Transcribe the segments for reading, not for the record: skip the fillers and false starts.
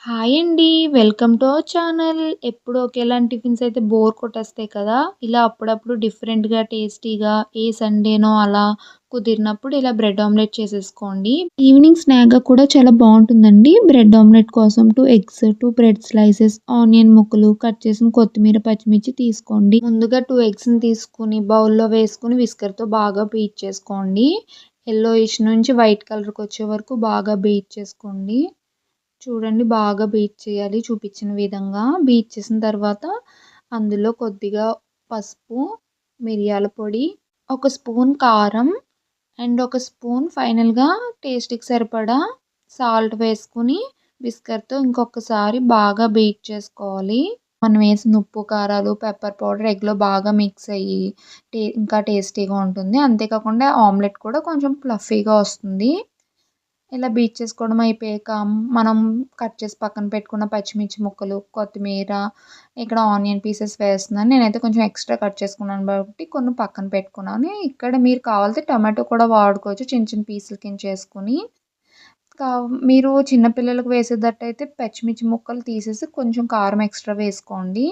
Hi అండి. Welcome to our channel. ఎప్పుడు ఒకేలాంటి టిఫిన్స్ అయితే బోర్ కొట్టేస్తాయి కదా! ఇలా అప్పుడప్పుడు డిఫరెంట్‌గా, టేస్టీగా ఏ సండేనో అలా కుదిరినప్పుడు ఇలా బ్రెడ్ ఆమ్లెట్ చేసేసుకోండి. ఈవినింగ్ స్నాక్‌గా కూడా చాలా బావుంటుందండి. బ్రెడ్ ఆమ్లెట్ కోసం 2 ఎగ్స్, 2 బ్రెడ్ స్లైసెస్, ఆనియన్ ముక్కలు, కట్ చేసిన కొత్తిమీర, పచ్చిమిర్చి తీసుకోండి. ముందుగా 2 ఎగ్స్‌ని తీసుకొని బౌల్‌లో వేసుకొని విస్కర్‌తో బాగా బీట్ చేసుకోండి. యెల్లోయిష్ నుంచి వైట్ కలర్‌కొచ్చే వరకు బాగా బీట్ చేసుకోండి. చూడండి బాగా బీట్ చేయాలి చూపించిన విధంగా. బీట్ చేసిన తర్వాత అందులో కొద్దిగా పసుపు, మిరియాల పొడి, ఒక స్పూన్ కారం అండ్ ఒక స్పూన్ ఫైనల్‌గా టేస్ట్‌కి సరిపడా సాల్ట్ వేసుకొని విస్కర్‌తో ఇంకొకసారి బాగా బీట్ చేసుకోవాలి. మనం వేసిన ఉప్పు, కారాలు, పెప్పర్ పౌడర్ ఎగ్‌లో బాగా మిక్స్ అయ్యి ఇంకా టేస్టీగా ఉంటుంది. అంతేకాకుండా ఆమ్లెట్ కూడా కొంచెం ఫ్లఫీగా వస్తుంది. ఇలా బీట్ చేసుకోవడం అయిపోయాక మనం కట్ చేసి పక్కన పెట్టుకున్న పచ్చిమిర్చి ముక్కలు, కొత్తిమీర, ఇక్కడ ఆనియన్ పీసెస్ వేస్తున్నాను. నేనైతే కొంచెం ఎక్స్ట్రా కట్ చేసుకున్నాను కాబట్టి కొన్ని పక్కన పెట్టుకున్నాను. ఇక్కడ మీరు కావాలితే టమాటో కూడా వాడుకోవచ్చు చిన్న చిన్న పీసుల కింద చేసుకొని. మీరు చిన్న పిల్లలకు వేసేటట్టయితే పచ్చిమిర్చి ముక్కలు తీసేసి కొంచెం కారం ఎక్స్ట్రా వేసుకోండి.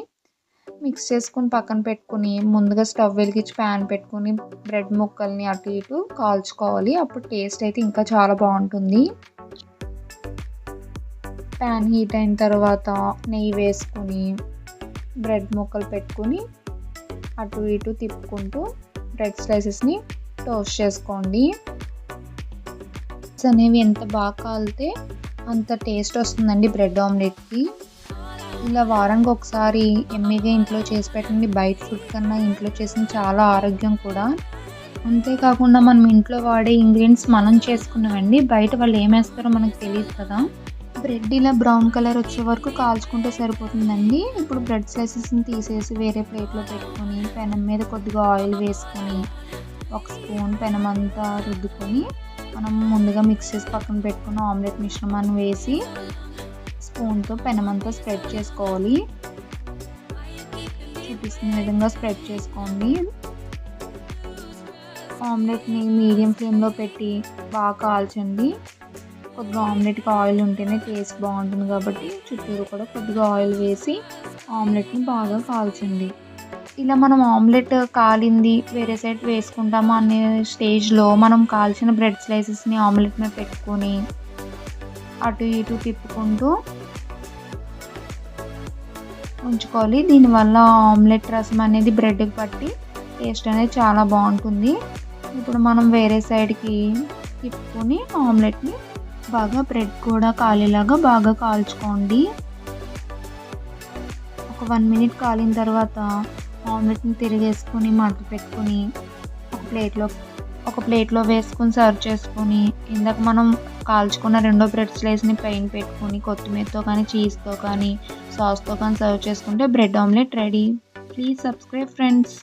మిక్స్ చేసుకొని పక్కన పెట్టుకొని ముందుగా స్టవ్ వెలిగించి ప్యాన్ పెట్టుకొని బ్రెడ్ ముక్కల్ని అటు ఇటు కాల్చుకోవాలి. అప్పుడు టేస్ట్ అయితే ఇంకా చాలా బాగుంటుంది. ప్యాన్ హీట్ అయిన తర్వాత నెయ్యి వేసుకొని బ్రెడ్ ముక్కలు పెట్టుకొని అటు ఇటు తిప్పుకుంటూ బ్రెడ్ స్లైసెస్ని టోస్ట్ చేసుకోండి. అనేవి ఎంత బాగా కాలితే అంత టేస్ట్ వస్తుందండి బ్రెడ్ ఆమ్లెట్కి. ఇలా వారానికి ఒకసారి ఎమ్మీగా ఇంట్లో చేసి పెట్టండి. బయట ఫుడ్ కన్నా ఇంట్లో చేసిన చాలా ఆరోగ్యం కూడా. అంతేకాకుండా మనం ఇంట్లో వాడే ఇంగ్రీడియంట్స్ మనం చేసుకున్నవండి. బయట వాళ్ళు ఏమేస్తారో మనకు తెలియదు కదా! బ్రెడ్ ఇలా బ్రౌన్ కలర్ వచ్చే వరకు కాల్చుకుంటే సరిపోతుందండి. ఇప్పుడు బ్రెడ్ స్లైసెస్ని తీసేసి వేరే ప్లేట్లో పెట్టుకొని పెనం మీద కొద్దిగా ఆయిల్ వేసుకొని ఒక స్పూన్ పెనం అంతా రుద్దుకొని మనం ముందుగా మిక్స్ చేసి పక్కన పెట్టుకున్న ఆమ్లెట్ మిశ్రమాన్ని వేసి స్పూన్తో పెనమంతా స్ప్రెడ్ చేసుకోవాలి. చూపిస్తున్న విధంగా స్ప్రెడ్ చేసుకోండి. ఆమ్లెట్ని మీడియం ఫ్లేమ్లో పెట్టి బాగా కాల్చండి. కొద్దిగా ఆమ్లెట్కి ఆయిల్ ఉంటేనే టేస్ట్ బాగుంటుంది కాబట్టి చుట్టూరు కూడా కొద్దిగా ఆయిల్ వేసి ఆమ్లెట్ని బాగా కాల్చండి. ఇలా మనం ఆమ్లెట్ కాలింది వేరే సైడ్ వేసుకుంటాము అనే స్టేజ్లో మనం కాల్చిన బ్రెడ్ స్లైసెస్ని ఆమ్లెట్ మీద పెట్టుకొని అటు ఇటు తిప్పుకుంటూ ఉంచుకోవాలి. దీనివల్ల ఆమ్లెట్ రసం అనేది బ్రెడ్కి పట్టి టేస్ట్ అనేది చాలా బాగుంటుంది. ఇప్పుడు మనం వేరే సైడ్కి తిప్పుకొని ఆమ్లెట్ని బాగా బ్రెడ్ కూడా కాలేలాగా బాగా కాల్చుకోండి. ఒక 1 మినిట్ కాలిన తర్వాత ఆమ్లెట్ని తిరిగేసుకొని మడత పెట్టుకొని ఒక ప్లేట్లో వేసుకొని సర్వ్ చేసుకొని ఇందాక మనం కాల్చుకున్న రెండో బ్రెడ్ స్లైస్ని పైన పెట్టుకొని కొత్తిమీరతో కానీ చీజ్తో కానీ సాస్తో కానీ సర్వ్ చేసుకుంటే bread omelette ready. Please subscribe friends.